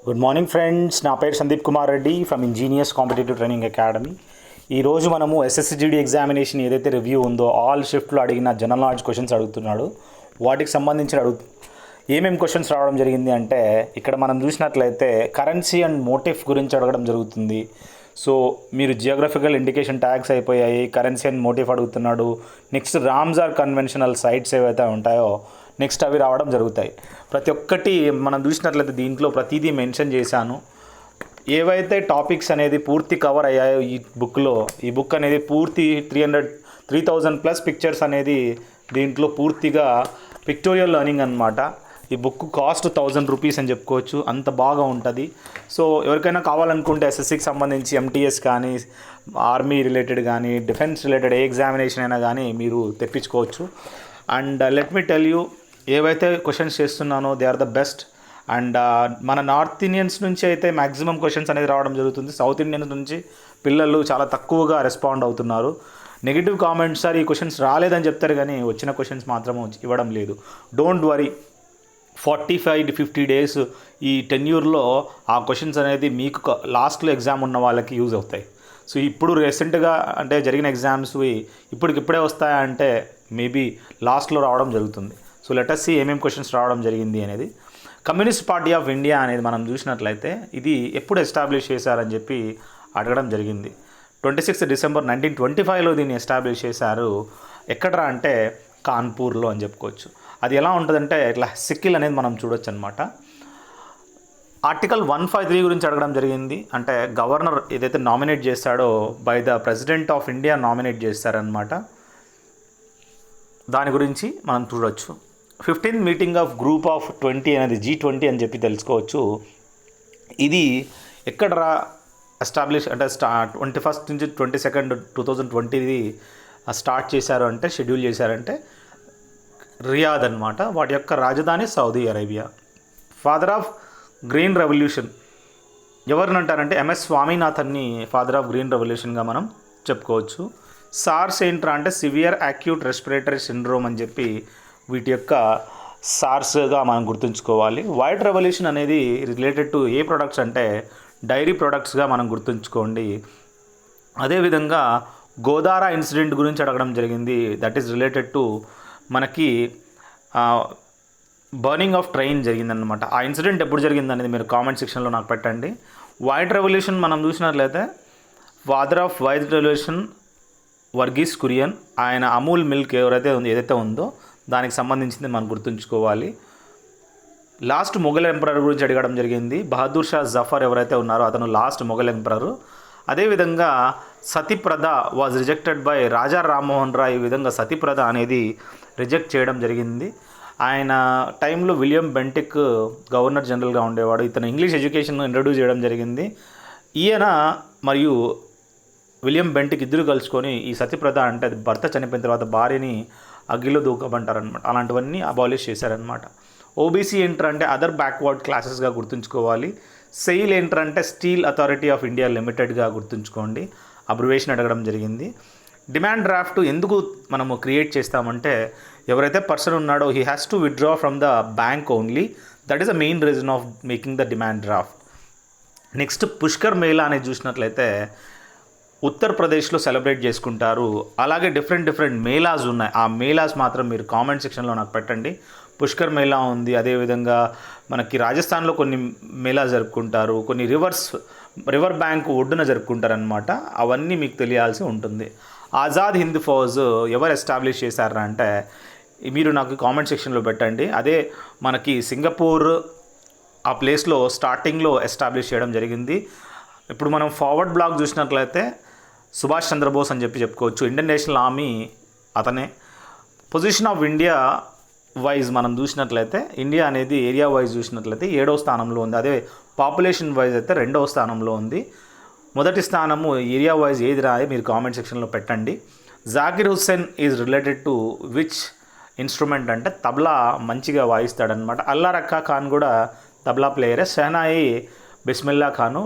Good morning friends, నా పేరు Sandeep Kumar Reddy from engineers competitive training academy. ఈరోజు మనము ఎస్ఎస్సిజిడి ఎగ్జామినేషన్ ఏదైతే రివ్యూ ఉందో ఆల్ షిఫ్ట్లో అడిగిన జనరల్ నాలెడ్జ్ క్వశ్చన్స్ అడుగుతున్నాడు. వాటికి సంబంధించిన ఏమేమి క్వశ్చన్స్ రావడం జరిగింది అంటే, ఇక్కడ మనం చూసినట్లయితే కరెన్సీ అండ్ మోటిఫ్ గురించి అడగడం జరుగుతుంది. సో మీరు జియోగ్రఫికల్ ఇండికేషన్ ట్యాగ్స్ అయిపోయాయి, కరెన్సీ అండ్ మోటిఫ్ అడుగుతున్నాడు. నెక్స్ట్ రామ్సార్ కన్వెన్షనల్ సైట్స్ ఏవైతే ఉంటాయో నెక్స్ట్ అవి రావడం జరుగుతాయి. ప్రతి ఒక్కటి మనం చూసినట్లయితే దీంట్లో ప్రతిదీ మెన్షన్ చేశాను. ఏవైతే టాపిక్స్ అనేది పూర్తి కవర్ అయ్యాయో ఈ బుక్ అనేది పూర్తి 3000+ పిక్చర్స్ అనేది దీంట్లో పూర్తిగా పిక్టోరియల్ లెర్నింగ్ అనమాట. ఈ బుక్ కాస్ట్ 1000 రూపీస్ అని చెప్పుకోవచ్చు, అంత బాగా ఉంటుంది. సో ఎవరికైనా కావాలనుకుంటే ఎస్ఎస్సికి సంబంధించి ఎంటీఎస్ కానీ, ఆర్మీ రిలేటెడ్ కానీ, డిఫెన్స్ రిలేటెడ్ ఏ ఎగ్జామినేషన్ అయినా కానీ మీరు తెప్పించుకోవచ్చు. And let me tell you, ఏవైతే క్వశ్చన్స్ చేస్తున్నానో they are the best. And మన నార్త్ ఇండియన్స్ నుంచి అయితే మ్యాక్సిమం క్వశ్చన్స్ అనేది రావడం జరుగుతుంది. సౌత్ ఇండియన్స్ నుంచి పిల్లలు చాలా తక్కువగా రెస్పాండ్ అవుతున్నారు. నెగిటివ్ కామెంట్స్ సార్ ఈ క్వశ్చన్స్ రాలేదని చెప్తారు, కానీ వచ్చిన క్వశ్చన్స్ మాత్రం ఇవ్వడం లేదు. డోంట్ వరీ, 45-50 డేస్ ఈ టెన్యూర్లో ఆ క్వశ్చన్స్ అనేది మీకు లాస్ట్లో ఎగ్జామ్ ఉన్న వాళ్ళకి యూజ్ అవుతాయి. సో ఇప్పుడు రీసెంట్గా అంటే జరిగిన ఎగ్జామ్స్ ఇప్పటికిప్పుడే వస్తాయంటే మేబీ లాస్ట్లో రావడం జరుగుతుంది. సో లెట్ us see ఏమేమి క్వశ్చన్స్ రావడం జరిగింది అనేది. కమ్యూనిస్ట్ పార్టీ ఆఫ్ ఇండియా అనేది మనం చూసినట్లయితే ఇది ఎప్పుడు ఎస్టాబ్లిష్ చేశారని చెప్పి అడగడం జరిగింది. 26 డిసెంబర్ 1925లో దీన్ని ఎస్టాబ్లిష్ చేశారు. ఎక్కడరా అంటే కాన్పూర్లో అని చెప్పుకోవచ్చు. అది ఎలా ఉంటుందంటే ఇట్లా సిక్కిల్ అనేది మనం చూడొచ్చు అనమాట. ఆర్టికల్ 153 గురించి అడగడం జరిగింది. అంటే గవర్నర్ ఏదైతే నామినేట్ చేస్తాడో by the president of India nominate చేస్తారనమాట. దాని గురించి మనం చూడొచ్చు. 15th meeting of group of 20 అనేది G20 అని చెప్పి తెలుసుకోవచ్చు. ఇది ఎక్కడ ఎస్టాబ్లిష్ అంటే 21st నుంచి 22nd 2020 స్టార్ట్ చేశారు అంటే, షెడ్యూల్ చేశారంటే రియాద్ అనమాట. వాటి యొక్క రాజధాని Saudi Arabia. Father of green revolution ఎవరిని అంటారంటే ఎంఎస్ స్వామినాథన్ని ఫాదర్ ఆఫ్ గ్రీన్ రెవల్యూషన్గా మనం చెప్పుకోవచ్చు. సార్స్ ఏంట్రా అంటే సివియర్ యాక్యూట్ రెస్పిరేటరీ సిండ్రోమ్ అని చెప్పి వీటి యొక్క సార్స్గా మనం గుర్తుంచుకోవాలి. వైట్ రెవల్యూషన్ అనేది రిలేటెడ్ టు ఏ ప్రొడక్ట్స్ అంటే డైరీ ప్రొడక్ట్స్గా మనం గుర్తుంచుకోండి. అదేవిధంగా గోదారా ఇన్సిడెంట్ గురించి అడగడం జరిగింది. దట్ ఈస్ రిలేటెడ్ టు మనకి బర్నింగ్ ఆఫ్ ట్రైన్ జరిగిందనమాట. ఆ ఇన్సిడెంట్ ఎప్పుడు జరిగింది అనేది మీరు కామెంట్ సెక్షన్లో నాకు పెట్టండి. వైట్ రెవల్యూషన్ మనం చూసినట్లయితే father of white revolution Verghese Kurien. ఆయన అమూల్ మిల్క్ ఏదైతే ఉందో దానికి సంబంధించింది మనం గుర్తుంచుకోవాలి. లాస్ట్ మొఘల్ ఎంపరర్ గురించి అడగడం జరిగింది. బహదూర్ షా జఫర్ ఎవరైతే ఉన్నారో అతను లాస్ట్ మొఘల్ ఎంపరరు. అదేవిధంగా సతీప్రద was rejected by Raja Rammohan Roy. ఈ విధంగా సతీప్రద అనేది రిజెక్ట్ చేయడం జరిగింది. ఆయన టైంలో విలియం బెంటిక్ గవర్నర్ జనరల్గా ఉండేవాడు. ఇతను ఇంగ్లీష్ ఎడ్యుకేషన్ ఇంట్రడ్యూస్ చేయడం జరిగింది. ఈయన మరియు విలియం బెంటిక్ ఇద్దరు కలుసుకొని ఈ సతీప్రద అంటే భర్త చనిపోయిన తర్వాత భార్యని అగ్గిలో దూకమంటారనమాట. అలాంటివన్నీ అబాలిష్ చేశారనమాట. ఓబీసీ ఏంటంటే అదర్ బ్యాక్వర్డ్ క్లాసెస్గా గుర్తుంచుకోవాలి. సెయిల్ ఏంటంటే స్టీల్ అథారిటీ ఆఫ్ ఇండియా లిమిటెడ్గా గుర్తుంచుకోండి. అబ్రివేషన్ అడగడం జరిగింది. డిమాండ్ డ్రాఫ్ట్ ఎందుకు మనము క్రియేట్ చేస్తామంటే, ఎవరైతే పర్సన్ ఉన్నాడో he has to withdraw from the bank only. That is the main reason of making the demand draft. Next Pushkar Mela అనేది చూసినట్లయితే ఉత్తరప్రదేశ్లో సెలబ్రేట్ చేసుకుంటారు. అలాగే డిఫరెంట్ మేళాస్ ఉన్నాయి. ఆ మేళాస్ మాత్రం మీరు కామెంట్ సెక్షన్లో నాకు పెట్టండి. పుష్కర్ మేళా ఉంది. అదేవిధంగా మనకి రాజస్థాన్లో కొన్ని మేళా జరుపుకుంటారు. కొన్ని రివర్ బ్యాంక్ ఒడ్డున జరుపుకుంటారనమాట. అవన్నీ మీకు తెలియాల్సి ఉంటుంది. ఆజాద్ హింద్ ఫౌజ్ ఎవరు ఎస్టాబ్లిష్ చేశారా అంటే మీరు నాకు కామెంట్ సెక్షన్లో పెట్టండి. అదే మనకి సింగపూర్ ఆ ప్లేస్లో స్టార్టింగ్లో ఎస్టాబ్లిష్ చేయడం జరిగింది. ఇప్పుడు మనం ఫార్వర్డ్ బ్లాక్ చూసినట్లయితే సుభాష్ చంద్రబోస్ అని చెప్పుకోవచ్చు. ఇండియన్ నేషనల్ ఆర్మీ అతనే. పొజిషన్ ఆఫ్ ఇండియా వైజ్ మనం చూసినట్లయితే ఇండియా అనేది ఏరియా వైజ్ చూసినట్లయితే 7వ స్థానంలో ఉంది. అదే పాపులేషన్ వైజ్ అయితే 2వ స్థానంలో ఉంది. మొదటి స్థానము ఏరియా వైజ్ ఏది రాయి మీరు కామెంట్ సెక్షన్లో పెట్టండి. Zakir Hussain is related to which instrument అంటే తబలా మంచిగా వాయిస్తాడనమాట. అల్లా రక్కా ఖాన్ కూడా తబలా ప్లేయరే. షహనాయి బిస్మిల్లా ఖాను,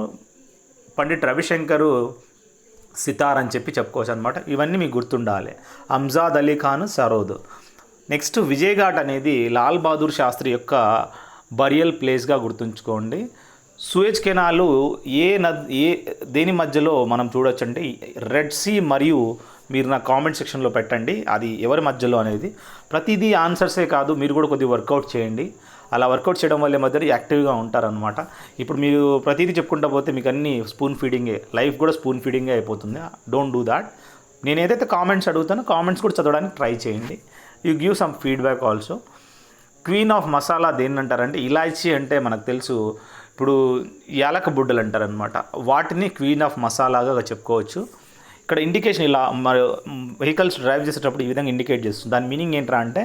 పండిట్ రవిశంకరు సితార్ అని చెప్పి చెప్పుకోవచ్చు అనమాట. ఇవన్నీ మీకు గుర్తుండాలి. అంజాద్ అలీ ఖాన్ సరోద్. నెక్స్ట్ విజయఘాట్ అనేది లాల్ బహదూర్ శాస్త్రి యొక్క బరియల్ ప్లేస్గా గుర్తుంచుకోండి. సూయజ్ కెనాలు ఏ దేని మధ్యలో మనం చూడొచ్చు అంటే రెడ్ సీ మరియు మీరు నా కామెంట్ సెక్షన్లో పెట్టండి అది ఎవరి మధ్యలో అనేది. ప్రతిదీ ఆన్సర్సే కాదు, మీరు కూడా కొద్దిగా వర్కౌట్ చేయండి. అలా వర్కౌట్ చేయడం వల్ల మధ్య యాక్టివ్గా ఉంటారనమాట. ఇప్పుడు మీరు ప్రతిదీ చెప్పుకుంటా పోతే మీకు అన్నీ స్పూన్ ఫీడింగే, లైఫ్ కూడా స్పూన్ ఫీడింగే అయిపోతుంది. Don't do that. నేను ఏదైతే కామెంట్స్ అడుగుతానో కామెంట్స్ కూడా చదవడానికి ట్రై చేయండి. You give some feedback also. Queen of masala దేన్ని అంటారంటే, ఇలాచీ అంటే మనకు తెలుసు, ఇప్పుడు యాలక బుడ్డలు అంటారనమాట, వాటిని క్వీన్ ఆఫ్ మసాలాగా చెప్పుకోవచ్చు. ఇక్కడ ఇండికేషన్ ఇలా మరి వెహికల్స్ డ్రైవ్ చేసేటప్పుడు ఈ విధంగా ఇండికేట్ చేస్తుంది. దాని మీనింగ్ ఏంట్రా అంటే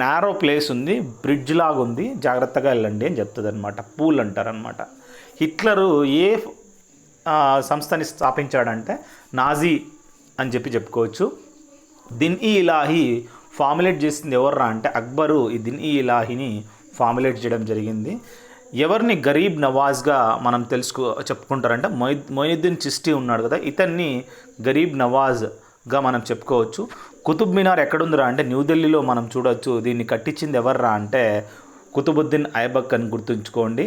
నారో ప్లేస్ ఉంది, బ్రిడ్జ్ లాగా ఉంది, జాగ్రత్తగా వెళ్ళండి అని చెప్తుంది అనమాట. పూల్ అంటారనమాట. హిట్లరు ఏ సంస్థని స్థాపించాడంటే నాజీ అని చెప్పుకోవచ్చు. దిన్ ఈ ఇలాహీ ఫార్ములేట్ చేసింది ఎవర్రా అంటే అక్బరు ఈ దిన్ ఈ ఇలాహీని ఫార్ములేట్ చేయడం జరిగింది. ఎవరిని గరీబ్ నవాజ్గా మనం చెప్పుకుంటారంటే మొయినుద్దీన్ చిస్టీ ఉన్నాడు కదా, ఇతన్ని గరీబ్ నవాజ్గా మనం చెప్పుకోవచ్చు. కుతుబ్ మినార్ ఎక్కడుందిరా అంటే న్యూఢిల్లీలో మనం చూడవచ్చు. దీన్ని కట్టించింది ఎవర్రా అంటే కుతుబుద్దీన్ ఐబక్ అని గుర్తుంచుకోండి.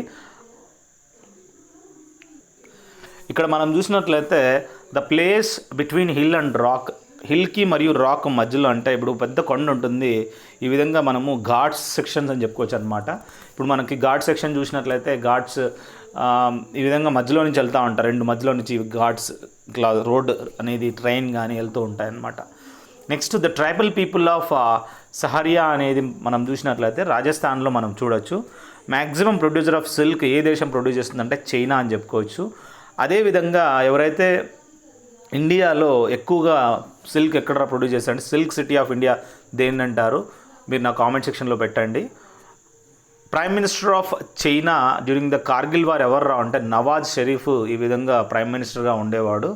ఇక్కడ మనం చూసినట్లయితే the place between hill and rock, హిల్కి మరియు రాక్ మధ్యలో అంటే ఇప్పుడు పెద్ద కొండ ఉంటుంది. ఈ విధంగా మనము ఘాట్స్ సెక్షన్స్ అని చెప్పుకోవచ్చు అనమాట. ఇప్పుడు మనకి ఘాట్ సెక్షన్ చూసినట్లయితే ఘాట్స్ ఈ విధంగా మధ్యలో నుంచి వెళ్తూ ఉంటారు. రెండు మధ్యలో నుంచి ఘాట్స్ ఇట్లా రోడ్ అనేది ట్రైన్ కానీ వెళ్తూ ఉంటాయన్నమాట. Next the tribal people of Sahariya అనేది మనం చూసినట్లయితే రాజస్థాన్లో మనం చూడొచ్చు. మ్యాక్సిమం ప్రొడ్యూసర్ ఆఫ్ సిల్క్ ఏ దేశం ప్రొడ్యూస్ చేస్తుందంటే చైనా అని చెప్పుకోవచ్చు. అదేవిధంగా ఎవరైతే ఇండియాలో ఎక్కువగా సిల్క్ ఎక్కడ ప్రొడ్యూస్ చేస్తారంటే సిల్క్ సిటీ ఆఫ్ ఇండియా దేన్ని అంటారు, మీరు నా కామెంట్ సెక్షన్లో పెట్టండి. Prime minister of China during the Kargil war ఎవర్రా అంటే నవాజ్ షరీఫ్ ఈ విధంగా ప్రైమ్ మినిస్టర్గా ఉండేవాడు.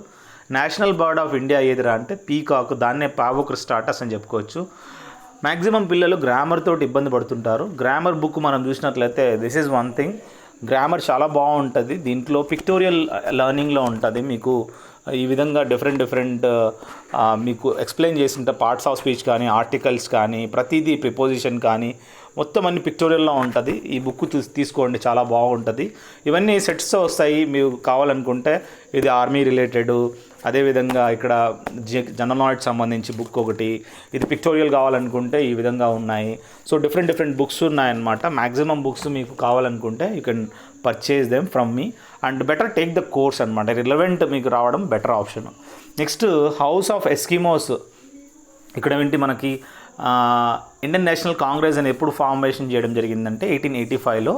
నేషనల్ బర్డ్ ఆఫ్ ఇండియా ఏదిరా అంటే పీకాక్, దాన్నే పావోక్రిస్టాటస్ అని చెప్పుకోవచ్చు. మ్యాక్సిమం పిల్లలు గ్రామర్ తోటి ఇబ్బంది పడుతుంటారు. గ్రామర్ బుక్ మనం చూసినట్లయితే this is one thing, grammar చాలా బాగుంటుంది. దీంట్లో పిక్టోరియల్ లెర్నింగ్లో ఉంటుంది. మీకు ఈ విధంగా డిఫరెంట్ మీకు ఎక్స్ప్లెయిన్ చేసిన పార్ట్స్ ఆఫ్ స్పీచ్ కానీ ఆర్టికల్స్ కానీ ప్రతిదీ ప్రిపోజిషన్ కానీ మొత్తం అన్ని పిక్టోరియల్లో ఉంటుంది. ఈ బుక్ తీసుకోండి, చాలా బాగుంటుంది. ఇవన్నీ సెట్స్ వస్తాయి మీకు కావాలనుకుంటే. ఇది ఆర్మీ రిలేటెడ్, అదేవిధంగా ఇక్కడ జనరల్ నాలెడ్జ్ సంబంధించి బుక్ ఒకటి, ఇది పిక్టోరియల్ కావాలనుకుంటే ఈ విధంగా ఉన్నాయి. సో డిఫరెంట్ బుక్స్ ఉన్నాయన్నమాట. మ్యాక్సిమం బుక్స్ మీకు కావాలనుకుంటే you can purchase them from me and better take the course అనమాట. రిలవెంట్ మీకు రావడం better option. Next house of Eskimos, ఇక్కడ ఏంటి మనకి ఇండియన్ నేషనల్ కాంగ్రెస్ అని ఎప్పుడు ఫార్మేషన్ చేయడం జరిగిందంటే 1885లో.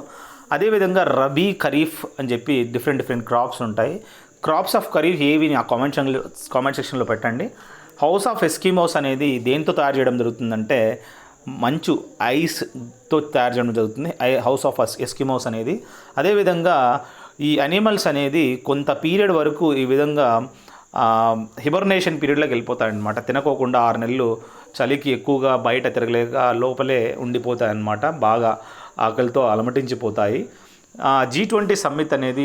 అదేవిధంగా రబీ ఖరీఫ్ అని చెప్పి డిఫరెంట్ క్రాప్స్ ఉంటాయి. క్రాప్స్ ఆఫ్ ఖరీఫ్ ఏవి ఆ కామెంట్ సెక్షన్లో పెట్టండి. హౌస్ ఆఫ్ ఎస్కిమోస్ అనేది దేంతో తయారు చేయడం జరుగుతుందంటే మంచు ఐస్తో తయారు చేయడం జరుగుతుంది హౌస్ ఆఫ్ ఎస్కిమోస్ అనేది. అదేవిధంగా ఈ అనిమల్స్ అనేది కొంత పీరియడ్ వరకు ఈ విధంగా హిబర్నేషన్ పీరియడ్లోకి వెళ్ళిపోతాయన్నమాట. తినకోకుండా 6 నెలలు చలికి ఎక్కువగా బయట తిరగలేక లోపలే ఉండిపోతాయన్నమాట. బాగా ఆకలితో అలమటించిపోతాయి. G20 సమ్మిట్ అనేది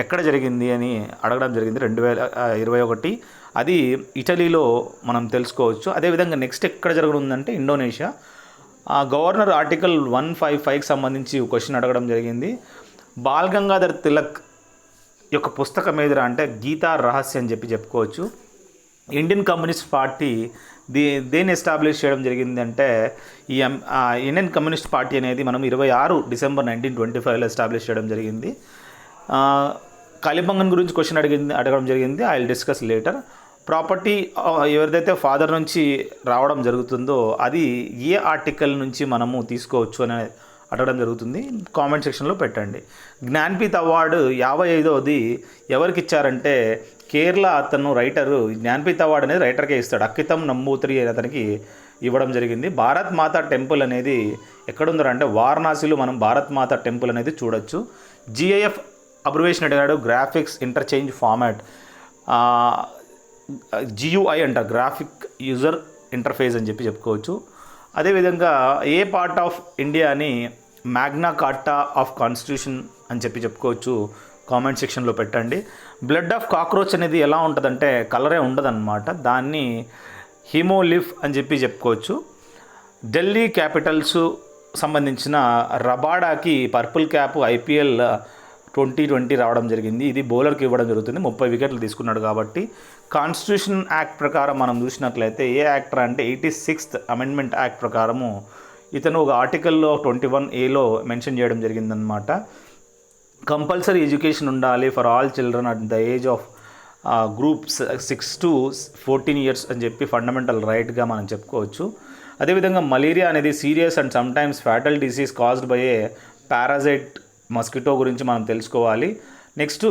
ఎక్కడ జరిగింది అని అడగడం జరిగింది 2021. అది ఇటలీలో మనం తెలుసుకోవచ్చు. అదేవిధంగా నెక్స్ట్ ఎక్కడ జరగనుందంటే ఇండోనేషియా. గవర్నర్ ఆర్టికల్ 155కి సంబంధించి క్వశ్చన్ అడగడం జరిగింది. బాల్ గంగాధర్ తిలక్ యొక్క పుస్తకం ఏదిరా అంటే గీతా రహస్యం అని చెప్పుకోవచ్చు. ఇండియన్ కమ్యూనిస్ట్ పార్టీ దేన్ని ఎస్టాబ్లిష్ చేయడం జరిగింది అంటే ఈ ఇండియన్ కమ్యూనిస్ట్ పార్టీ అనేది మనం 26 డిసెంబర్ 1925లో ఎస్టాబ్లిష్ చేయడం జరిగింది. కాలిబంగన్ గురించి క్వశ్చన్ అడగడం జరిగింది. I will discuss later. Property ఎవరిదైతే ఫాదర్ నుంచి రావడం జరుగుతుందో అది ఏ ఆర్టికల్ నుంచి మనము తీసుకోవచ్చు అని అడగడం జరుగుతుంది. కామెంట్ సెక్షన్లో పెట్టండి. జ్ఞాన్పీఠ్ అవార్డు 55వది ఎవరికి ఇచ్చారంటే కేరళ అతను రైటరు. జ్ఞాన్పీఠ్ అవార్డు అనేది రైటర్కే ఇస్తాడు. అక్కితం నంబూతిరి అనే అతనికి ఇవ్వడం జరిగింది. భారత్ మాతా టెంపుల్ అనేది ఎక్కడుందంటే వారణాసిలో మనం భారత్ మాతా టెంపుల్ అనేది చూడొచ్చు. GIF అబ్రివేషన్ అడిగాడు, గ్రాఫిక్స్ ఇంటర్చేంజ్ ఫార్మాట్. GUI అంట, గ్రాఫిక్ యూజర్ ఇంటర్ఫేస్ అని చెప్పుకోవచ్చు. అదేవిధంగా ఏ పార్ట్ ఆఫ్ ఇండియాని మ్యాగ్నా కార్టా ఆఫ్ కాన్స్టిట్యూషన్ అని చెప్పుకోవచ్చు. కామెంట్ సెక్షన్లో పెట్టండి. బ్లడ్ ఆఫ్ కాక్రోచ్ అనేది ఎలా ఉంటుందంటే కలరే ఉండదన్నమాట. దాన్ని హిమోలిఫ్ అని చెప్పుకోవచ్చు. ఢిల్లీ క్యాపిటల్స్ సంబంధించిన రబాడాకి పర్పుల్ క్యాప్ IPL 2020 రావడం జరిగింది. ఇది బౌలర్కి ఇవ్వడం జరుగుతుంది. 30 వికెట్లు తీసుకున్నాడు కాబట్టి. కాన్స్టిట్యూషన్ యాక్ట్ ప్రకారం మనం చూసినట్లయితే ఏ యాక్ట్ అంటే 86th అమెండ్మెంట్ యాక్ట్ ప్రకారము ఇతను ఒక ఆర్టికల్లో 21A మెన్షన్ చేయడం జరిగిందనమాట. కంపల్సరీ ఎడ్యుకేషన్ ఉండాలి for all children at the age of group 6 to 14 years అని చెప్పి ఫండమెంటల్ రైట్గా మనం చెప్పుకోవచ్చు. అదేవిధంగా మలేరియా అనేది serious and sometimes fatal disease caused by A parasite mosquito గురించి మనం తెలుసుకోవాలి. నెక్స్ట్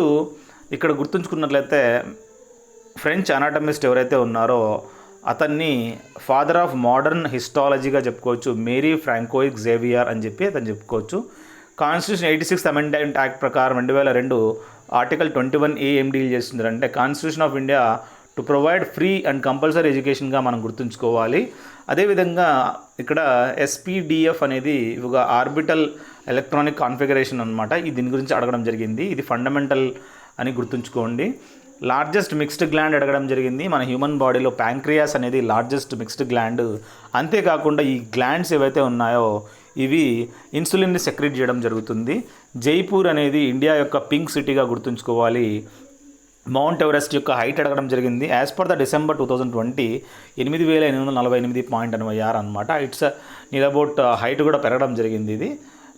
ఇక్కడ గుర్తుంచుకున్నట్లయితే ఫ్రెంచ్ అనాటమిస్ట్ ఎవరైతే ఉన్నారో అతన్ని ఫాదర్ ఆఫ్ మోడర్న్ హిస్టాలజీగా చెప్పుకోవచ్చు. మేరీ ఫ్రాంకోయిస్ జేవియర్ అని చెప్పి అతను చెప్పుకోవచ్చు. కాన్స్టిట్యూషన్ 86th అమెండ్మెంట్ యాక్ట్ ప్రకారం 2002 ఆర్టికల్ 21A ఏం డీల్ చేస్తుంది అంటే Constitution of India to provide free and compulsory ఎడ్యుకేషన్గా మనం గుర్తుంచుకోవాలి. అదేవిధంగా ఇక్కడ SPDF అనేది ఒక ఆర్బిటల్ ఎలక్ట్రానిక్ కాన్ఫిగరేషన్ అనమాట. దీని గురించి అడగడం జరిగింది. ఇది ఫండమెంటల్ అని గుర్తుంచుకోండి. లార్జెస్ట్ మిక్స్డ్ గ్లాండ్ అడగడం జరిగింది. మన హ్యూమన్ బాడీలో ప్యాంక్రియాస్ అనేది లార్జెస్ట్ మిక్స్డ్ గ్లాండ్. అంతేకాకుండా ఈ గ్లాండ్స్ ఏవైతే ఉన్నాయో ఇవి ఇన్సులిన్ని సెక్రెట్ చేయడం జరుగుతుంది. జైపూర్ అనేది ఇండియా యొక్క పింక్ సిటీగా గుర్తుంచుకోవాలి. మౌంట్ ఎవరెస్ట్ యొక్క హైట్ అడగడం జరిగింది. యాజ్ పర్ ద December 2020 8848.86 అనమాట. ఇట్స్ నియర్ అబౌట్ హైట్ కూడా పెరగడం జరిగింది ఇది.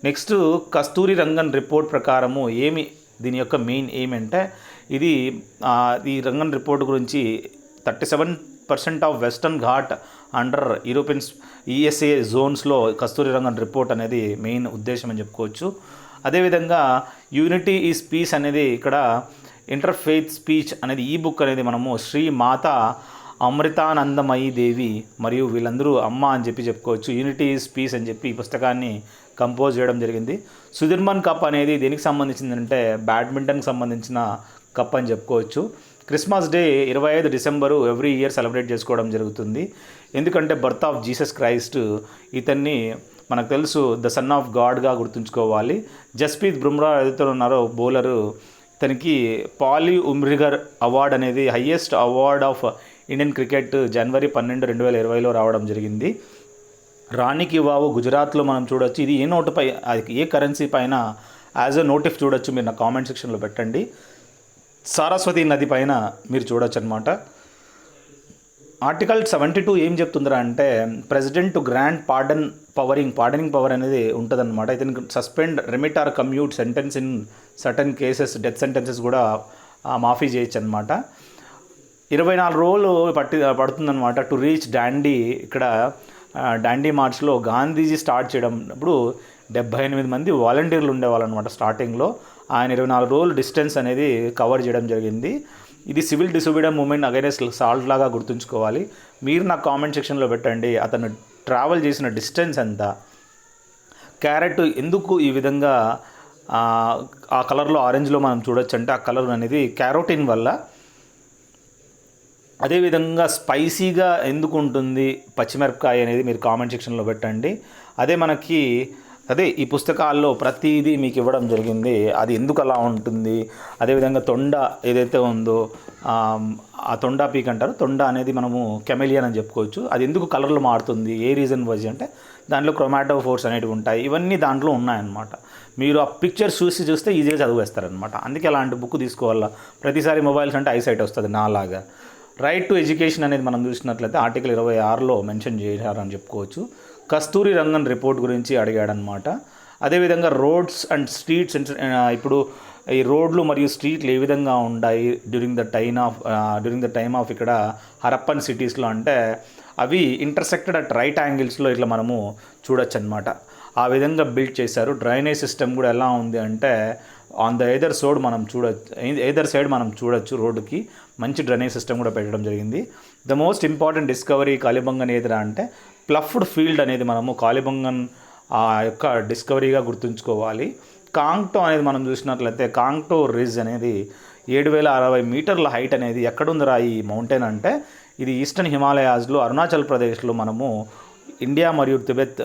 నెక్స్ట్ కస్తూరి రంగన్ రిపోర్ట్ ప్రకారము దీని యొక్క మెయిన్ ఏమంటే ఇది ఈ రంగన్ రిపోర్ట్ గురించి 37% of Western Ghat under European ESA జోన్స్లో కస్తూరి రంగన్ రిపోర్ట్ అనేది మెయిన్ ఉద్దేశం అని చెప్పుకోవచ్చు. అదేవిధంగా యూనిటీ ఈజ్ పీస్ అనేది ఇక్కడ ఇంటర్ఫెయిత్ స్పీచ్ అనేది ఈ బుక్ అనేది మనము శ్రీ మాత అమృతానందమయీ దేవి మరియు వీళ్ళందరూ అమ్మ అని చెప్పి చెప్పుకోవచ్చు. యూనిటీ ఈజ్ పీస్ అని చెప్పి ఈ పుస్తకాన్ని కంపోజ్ చేయడం జరిగింది. సుదిర్మన్ కప్ అనేది దేనికి సంబంధించిందంటే బ్యాడ్మింటన్కి సంబంధించిన కప్ అని చెప్పుకోవచ్చు. Christmas day 25 December every year celebrate చేసుకోవడం జరుగుతుంది. ఎందుకంటే బర్త్ ఆఫ్ జీసస్ క్రైస్ట్. ఇతన్ని మనకు తెలుసు ద సన్ ఆఫ్ గాడ్గా గుర్తుంచుకోవాలి. జస్ప్రీత్ బుమ్రా ఏదైతే ఉన్నారో బౌలరు, ఇతనికి పాలీ ఉమ్రిగర్ అవార్డ్ అనేది highest award of Indian cricket January 12, 2020లో రావడం జరిగింది. రాణి కి వావ్ గుజరాత్లో మనం చూడొచ్చు. ఇది ఏ నోటుపై ఏ కరెన్సీ పైన యాజ్ ఎ నోటిఫ్ చూడొచ్చు, మీరు నా కామెంట్ సెక్షన్లో పెట్టండి. సరస్వతి నది పైన మీరు చూడొచ్చు అనమాట. ఆర్టికల్ 72 ఏం చెప్తుందిరా అంటే president to grant pardoning power అనేది ఉంటుందన్నమాట. ఇతనికి suspend, remit or commute sentence in certain cases, death sentences కూడా మాఫీ చేయొచ్చు అనమాట. 24 రోజులు పడుతుందన్నమాట టు రీచ్ డాండీ. ఇక్కడ డాండీ మార్చ్లో గాంధీజీ స్టార్ట్ చేయడం అప్పుడు 78 మంది వాలంటీర్లు ఉండేవాళ్ళు అనమాట స్టార్టింగ్లో. ఆయన 24 రోజులు డిస్టెన్స్ అనేది కవర్ చేయడం జరిగింది. ఇది civil disobedience movement against salt లాగా గుర్తుంచుకోవాలి. మీరు నా కామెంట్ సెక్షన్లో పెట్టండి అతను ట్రావెల్ చేసిన డిస్టెన్స్ ఎంత. క్యారెట్ ఎందుకు ఈ విధంగా ఆ కలర్లో ఆరెంజ్లో మనం చూడొచ్చు అంటే ఆ కలర్ అనేది క్యారోటిన్ వల్ల. అదేవిధంగా స్పైసీగా ఎందుకు ఉంటుంది పచ్చిమిరపకాయ అనేది మీరు కామెంట్ సెక్షన్లో పెట్టండి. అదే ఈ పుస్తకాల్లో ప్రతిదీ మీకు ఇవ్వడం జరిగింది. అది ఎందుకు అలా ఉంటుంది. అదేవిధంగా తొండ ఏదైతే ఉందో ఆ తొండ పీక్ అంటారు. తొండ అనేది మనము కెమెలియన్ అని చెప్పుకోవచ్చు. అది ఎందుకు కలర్లో మారుతుంది, ఏ రీజన్ వైజ్ అంటే దాంట్లో క్రోమాటోఫోర్స్ అనేవి ఉంటాయి. ఇవన్నీ దాంట్లో ఉన్నాయన్నమాట. మీరు ఆ పిక్చర్స్ చూస్తే ఈజీగా చదివేస్తారనమాట. అందుకే అలాంటి బుక్ తీసుకోవాలా. ప్రతిసారి మొబైల్స్ అంటే ఐసైట్ వస్తుంది నాలాగా. రైట్ టు ఎడ్యుకేషన్ అనేది మనం చూసినట్లయితే ఆర్టికల్ 26లో మెన్షన్ చేశారని చెప్పుకోవచ్చు. కస్తూరి రంగన్ రిపోర్ట్ గురించి అడిగాడనమాట. అదేవిధంగా రోడ్స్ అండ్ స్ట్రీట్స్, ఇప్పుడు ఈ రోడ్లు మరియు స్ట్రీట్లు ఏ విధంగా ఉన్నాయి డ్యూరింగ్ ద టైమ్ ఆఫ్ ఇక్కడ హరప్పన్ సిటీస్లో అంటే అవి ఇంటర్సెక్టెడ్ అట్ రైట్ యాంగిల్స్లో ఇట్లా మనము చూడొచ్చు అనమాట. ఆ విధంగా బిల్డ్ చేశారు. డ్రైనేజ్ సిస్టమ్ కూడా ఎలా ఉంది అంటే ఆన్ ద ఎదర్ సైడ్ మనం చూడొచ్చు. రోడ్డుకి మంచి డ్రైనేజ్ సిస్టమ్ కూడా పెట్టడం జరిగింది. The most important discovery Kalibangan ఏదిరా అంటే ప్లఫ్డ్ ఫీల్డ్ అనేది మనము కాలిబంగన్ ఆ యొక్క డిస్కవరీగా గుర్తుంచుకోవాలి. కాంగ్టో అనేది మనం చూసినట్లయితే కాంగ్టో రిజ్ అనేది 7060 మీటర్ల హైట్ అనేది ఎక్కడుందిరా ఈ మౌంటైన్ అంటే ఇది ఈస్టర్న్ హిమాలయాస్లో అరుణాచల్ ప్రదేశ్లో మనము ఇండియా మరియు తిబెత్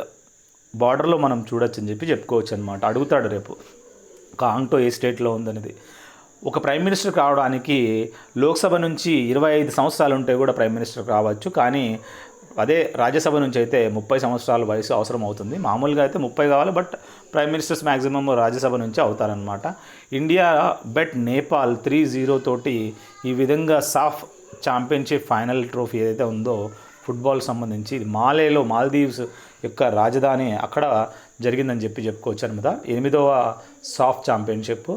బార్డర్లో మనం చూడొచ్చు అని చెప్పుకోవచ్చు అనమాట. అడుగుతాడు రేపు కాంగ్టో ఏ స్టేట్లో ఉందనేది. ఒక ప్రైమ్ మినిస్టర్ కావడానికి లోక్సభ నుంచి 25 సంవత్సరాలు ఉంటే కూడా ప్రైమ్ మినిస్టర్ కావచ్చు. కానీ అదే రాజ్యసభ నుంచి అయితే 30 సంవత్సరాల వయసు అవసరం అవుతుంది. మామూలుగా అయితే 30 కావాలి, but prime ministers maximum Rajya Sabha నుంచి అవుతారనమాట. ఇండియా బెట్ నేపాల్ 3-0 తోటి ఈ విధంగా సాఫ్ ఛాంపియన్షిప్ ఫైనల్ ట్రోఫీ ఏదైతే ఉందో ఫుట్బాల్ సంబంధించి మాలేలో, మాల్దీవ్స్ యొక్క రాజధాని అక్కడ జరిగిందని చెప్పుకోవచ్చు అనమాట. 8వ సాఫ్ ఛాంపియన్షిప్.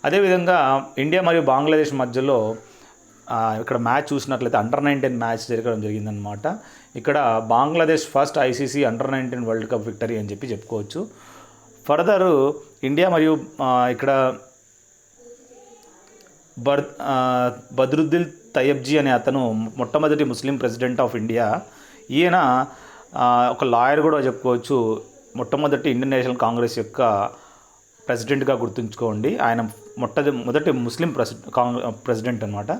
అదేవిధంగా ఇండియా మరియు బంగ్లాదేశ్ మధ్యలో ఇక్కడ మ్యాచ్ చూసినట్లయితే అండర్-19 మ్యాచ్ జరగడం జరిగిందనమాట. ఇక్కడ Bangladesh first ICC under-19 world cup victory అని చెప్పుకోవచ్చు. ఫర్దర్ ఇండియా మరియు ఇక్కడ బద్రుద్దీన్ తయ్యబ్జీ అనే అతను మొట్టమొదటి ముస్లిం ప్రెసిడెంట్ ఆఫ్ ఇండియా. ఈయన ఒక లాయర్ కూడా చెప్పుకోవచ్చు. మొట్టమొదటి ఇండియన్ నేషనల్ కాంగ్రెస్ యొక్క ప్రెసిడెంట్గా గుర్తుంచుకోండి. ఆయన మొదటి ముస్లిం ప్రెసిడెంట్ అనమాట.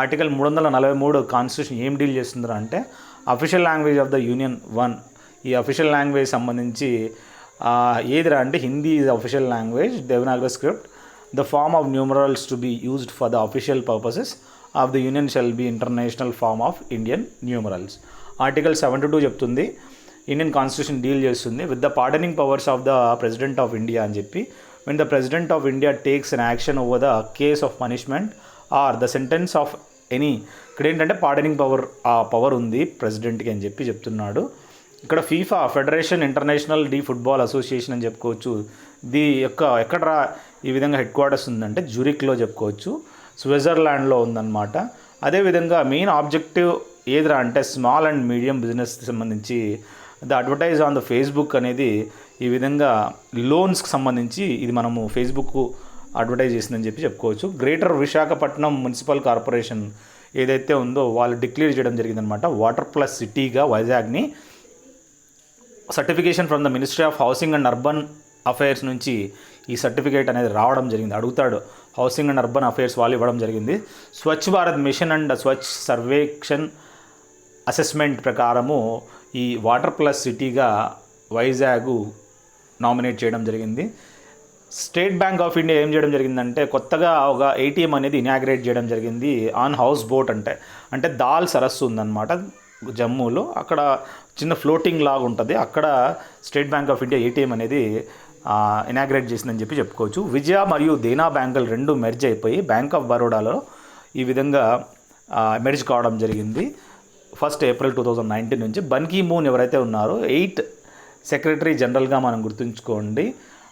ఆర్టికల్ 343 కాన్స్టిట్యూషన్ ఏం డీల్ చేస్తుందా అంటే official language of the union 1. ఈ అఫీషియల్ లాంగ్వేజ్ సంబంధించి ఏదిరా అంటే Hindi is official language, Devanagari script, the form of numerals to be used for the official purposes of the union shall be international form of Indian numerals. Article 72 చెప్తుంది, Indian constitution deal చేస్తుంది with the pardoning powers of the president of India అని చెప్పి. when the president of India takes an action over the case of punishment or the sentence of any, ఇక్కడ ఏంటంటే pardoning power ఉంది ప్రెసిడెంట్కి అని చెప్తున్నాడు. ఇక్కడ FIFA federation international D football association అని చెప్పుకోవచ్చు. ఎక్కడ ఈ విధంగా హెడ్ క్వార్టర్స్ ఉందంటే జ్యూరిక్లో చెప్పుకోవచ్చు, స్విట్జర్లాండ్లో ఉందన్నమాట. అదేవిధంగా మెయిన్ ఆబ్జెక్టివ్ ఏదిరా అంటే స్మాల్ అండ్ మీడియం బిజినెస్ సంబంధించి the advertise on the Facebook అనేది ఈ విధంగా లోన్స్కి సంబంధించి ఇది మనము ఫేస్బుక్ అడ్వర్టైజ్ చేసిందని చెప్పుకోవచ్చు. గ్రేటర్ విశాఖపట్నం మున్సిపల్ కార్పొరేషన్ ఏదైతే ఉందో వాళ్ళు డిక్లేర్ చేయడం జరిగిందనమాట వాటర్ ప్లస్ సిటీగా వైజాగ్ని. Certification from the Ministry of Housing and Urban Affairs నుంచి ఈ సర్టిఫికేట్ అనేది రావడం జరిగింది. అడుగుతాడు, హౌసింగ్ అండ్ అర్బన్ అఫైర్స్ వాళ్ళు ఇవ్వడం జరిగింది. Swachh Bharat mission and Swachh Survekshan assessment ప్రకారము ఈ వాటర్ ప్లస్ సిటీగా వైజాగ్ నామినేట్ చేయడం జరిగింది. స్టేట్ బ్యాంక్ ఆఫ్ ఇండియా ఏం చేయడం జరిగిందంటే కొత్తగా ఒక ఏటీఎం అనేది ఇనాగ్రేట్ చేయడం జరిగింది ఆన్ హౌస్ బోట్. అంటే దాల్ సరస్సు ఉందన్నమాట జమ్మూలో, అక్కడ చిన్న ఫ్లోటింగ్ లాగా ఉంటుంది, అక్కడ state bank of India ATM అనేది ఇనాగ్రేట్ చేసిందని చెప్పుకోవచ్చు. విజయ మరియు దేనా బ్యాంకులు రెండు మెర్జ్ అయిపోయి బ్యాంక్ ఆఫ్ బరోడాలో ఈ విధంగా మెర్జ్ కావడం జరిగింది 1 ఏప్రిల్ 2019 నుంచి. బన్ కీ మూన్ ఎవరైతే ఉన్నారో 8th సెక్రటరీ జనరల్గా మనం గుర్తుంచుకోండి.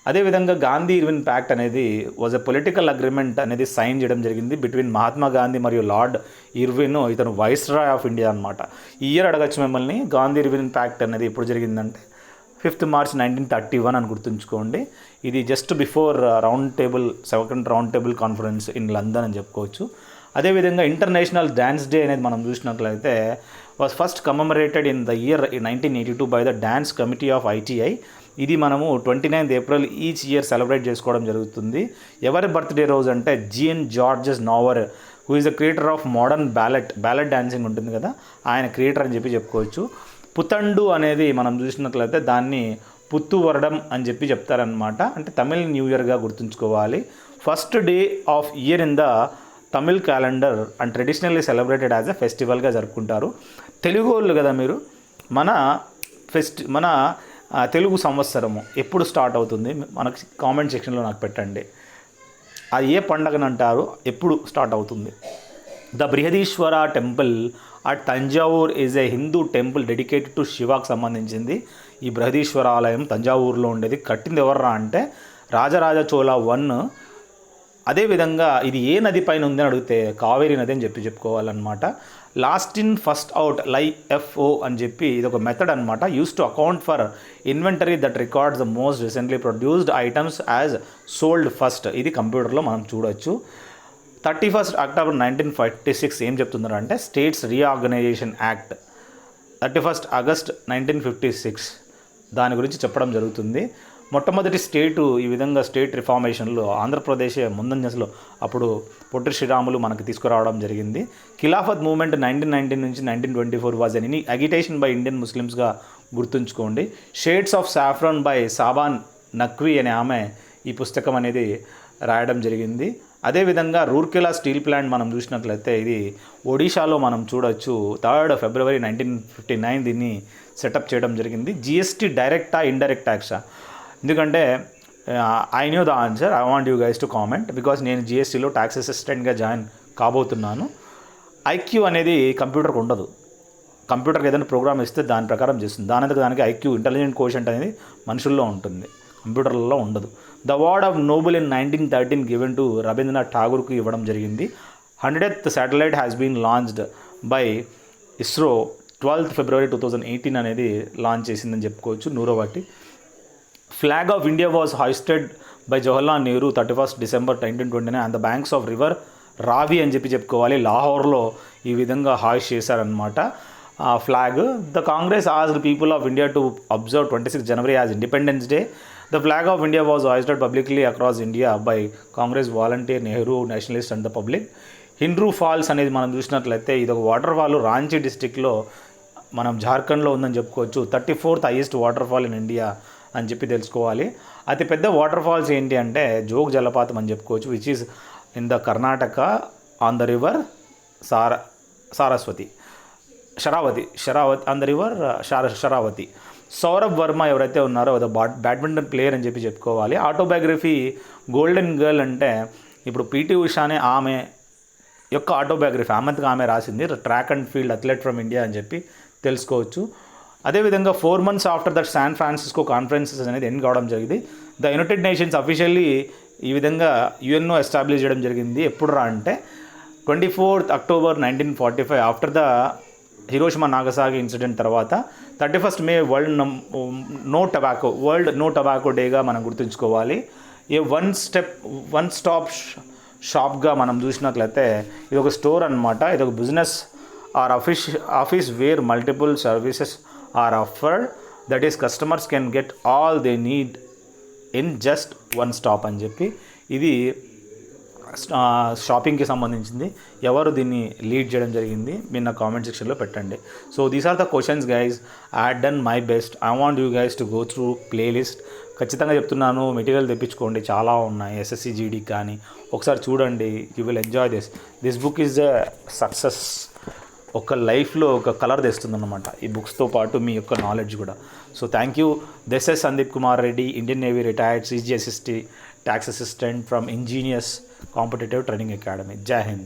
అదేవిధంగా గాంధీ ఇర్విన్ ప్యాక్ట్ అనేది వాజ్ ఎ పొలిటికల్ అగ్రిమెంట్ అనేది సైన్ చేయడం జరిగింది బిట్వీన్ మహాత్మా గాంధీ మరియు లార్డ్ ఇర్విన్. ఇతను వైస్రాయ్ ఆఫ్ ఇండియా అనమాట. ఈ ఇయర్ అడగచ్చు మిమ్మల్ని, గాంధీ ఇర్విన్ ప్యాక్ట్ అనేది ఎప్పుడు జరిగిందంటే 5th మార్చ్ 1931 అని గుర్తుంచుకోండి. ఇది just before second round table conference in London అని చెప్పుకోవచ్చు. అదేవిధంగా ఇంటర్నేషనల్ డ్యాన్స్ డే అనేది మనం చూసినట్లయితే was first commemorated in the year 1982 by the dance committee of ITI. ఇది మనము 29th April each year celebrate చేసుకోవడం జరుగుతుంది. ఎవరి బర్త్డే రోజు అంటే Jean Georges Noverre, who is the creator of modern ballet dancing ఉంటుంది కదా, ఆయన క్రియేటర్ అని చెప్పుకోవచ్చు. పుతండు అనేది మనం చూసినట్లయితే దాన్ని పుత్తు వరడం అని చెప్తారనమాట. అంటే తమిళ్ న్యూ ఇయర్గా గుర్తుంచుకోవాలి. First day of year in the Tamil calendar and traditionally celebrated as a ఫెస్టివల్గా జరుపుకుంటారు. తెలుగు వాళ్ళు కదా మీరు, మన తెలుగు సంవత్సరము ఎప్పుడు స్టార్ట్ అవుతుంది మనకు కామెంట్ సెక్షన్లో నాకు పెట్టండి. అది ఏ పండగని అంటారు, ఎప్పుడు స్టార్ట్ అవుతుంది? The Brihadeeswara temple at Thanjavur is a Hindu temple dedicated to శివాకు సంబంధించింది. ఈ బృహదీశ్వర ఆలయం తంజావూరులో ఉండేది. కట్టింది ఎవర్రా అంటే రాజరాజ చోళ 1. అదేవిధంగా ఇది ఏ నది పైన ఉందని అడిగితే కావేరీ నది అని చెప్పుకోవాలన్నమాట. Last in first out LIFO అని ఇది ఒక మెథడ్ అనమాట. Used to account for inventory that records the most recently produced items as sold first. ఇది కంప్యూటర్లో మనం చూడొచ్చు. 31st అక్టోబర్ 1946 ఏం చెప్తున్నారంటే states reorganisation act. 31st August 1956 దాని గురించి చెప్పడం జరుగుతుంది. మొట్టమొదటి స్టేటు ఈ విధంగా స్టేట్ రిఫార్మేషన్లో ఆంధ్రప్రదేశ్ ముందంజలో అప్పుడు పొట్టి శ్రీరాములు మనకు తీసుకురావడం జరిగింది. ఖిలాఫత్ మూవ్మెంట్ 1919 నుంచి 1924 was an agitation by Indian ముస్లిమ్స్గా గుర్తుంచుకోండి. Shades of saffron by Saba Naqvi అనే ఆమె ఈ పుస్తకం అనేది రాయడం జరిగింది. అదేవిధంగా రూర్కెలా స్టీల్ ప్లాంట్ మనం చూసినట్లయితే ఇది ఒడిషాలో మనం చూడొచ్చు. 3 ఫిబ్రవరి 1959 దీన్ని సెటప్ చేయడం జరిగింది. జిఎస్టీ డైరెక్టా ఇండైరెక్ట్ ట్యాక్సా? ఎందుకంటే I knew the answer, I want you guys to comment, because నేను జిఎస్టీలో ట్యాక్స్ అసిస్టెంట్గా జాయిన్ కాబోతున్నాను. ఐక్యూ అనేది కంప్యూటర్కి ఉండదు. కంప్యూటర్కి ఏదైనా ప్రోగ్రామ్ ఇస్తే దాని ప్రకారం చేస్తుంది. దానికి ఐక్యూ ఇంటెలిజెంట్ కోషెంట్ అనేది మనుషుల్లో ఉంటుంది, కంప్యూటర్లలో ఉండదు. The award of Nobel in 1913 given to Rabindranath ఠాగూర్కు ఇవ్వడం జరిగింది. 100th satellite has been launched by ISRO 12th February 2018 అనేది లాంచ్ చేసిందని చెప్పుకోవచ్చు. 100వ flag of India was hoisted by Jawaharlal Nehru 31st December 1929 on the banks of river Ravi అని చెప్పుకోవాలి. లాహోర్లో ఈ విధంగా హాయిస్ట్ చేశారనమాట flag. The Congress asked people of India to observe 26 January as independence day. The flag of India was hoisted publicly across India by Congress volunteer, Nehru, nationalist and the public. Hundru falls అనేది మనం చూసినట్లయితే ఇది ఒక వాటర్ ఫాల్ రాంచీ డిస్టిక్లో మనం జార్ఖండ్లో ఉందని చెప్పుకోవచ్చు. 34th highest water fall in India అని తెలుసుకోవాలి. అతి పెద్ద వాటర్ ఫాల్స్ ఏంటి అంటే జోగ్ జలపాతం అని చెప్పుకోవచ్చు, which is in the Karnataka on the river Sharavathi on the river Sharavathi. Saurabh Varma ఎవరైతే ఉన్నారో అది బ్యాడ్మింటన్ ప్లేయర్ అని చెప్పుకోవాలి. ఆటోబయోగ్రఫీ గోల్డెన్ గర్ల్ అంటే ఇప్పుడు పీటీ ఉషానే ఆమె యొక్క ఆటోబయోగ్రఫీ ఆమె రాసింది. Track and field athlete from India అని తెలుసుకోవచ్చు. అదేవిధంగా 4 months after that San Francisco conferences అనేది ఎండ్ కావడం జరిగింది. ద యునైటెడ్ నేషన్స్ అఫీషియల్లీ ఈ విధంగా యుఎన్ఓ ఎస్టాబ్లిష్ చేయడం జరిగింది. ఎప్పుడు అంటే 24th October 1945 after the Hiroshima Nagasaki incident తర్వాత. 31st మే వరల్డ్ నో టొబాకో డేగా మనం గుర్తుంచుకోవాలి. ఏ వన్ స్టాప్ షాప్గా మనం చూసినట్లయితే ఇది ఒక స్టోర్ అనమాట. ఇది ఒక business or office where multiple services are offered, that is customers can get all they need in just one stop అని ఇది షాపింగ్కి సంబంధించింది. ఎవరు దీన్ని లీడ్ చేయడం జరిగింది మీరు నా కామెంట్ సెక్షన్లో పెట్టండి. So these are the questions guys. I had done my best. I want you guys to go through playlist. ఖచ్చితంగా చెప్తున్నాను, మెటీరియల్ తెప్పించుకోండి, చాలా ఉన్నాయి. ఎస్ఎస్సి జీడీకి కానీ ఒకసారి చూడండి. You will enjoy this book is the success. ఒక లైఫ్లో ఒక కలర్ తెస్తుంది అన్నమాట ఈ బుక్స్తో పాటు మీ యొక్క నాలెడ్జ్ కూడా. So thank you. This is Sandeep Kumar Reddy, Indian navy retired CGSST tax assistant from engineers competitive training academy. జై హింద్.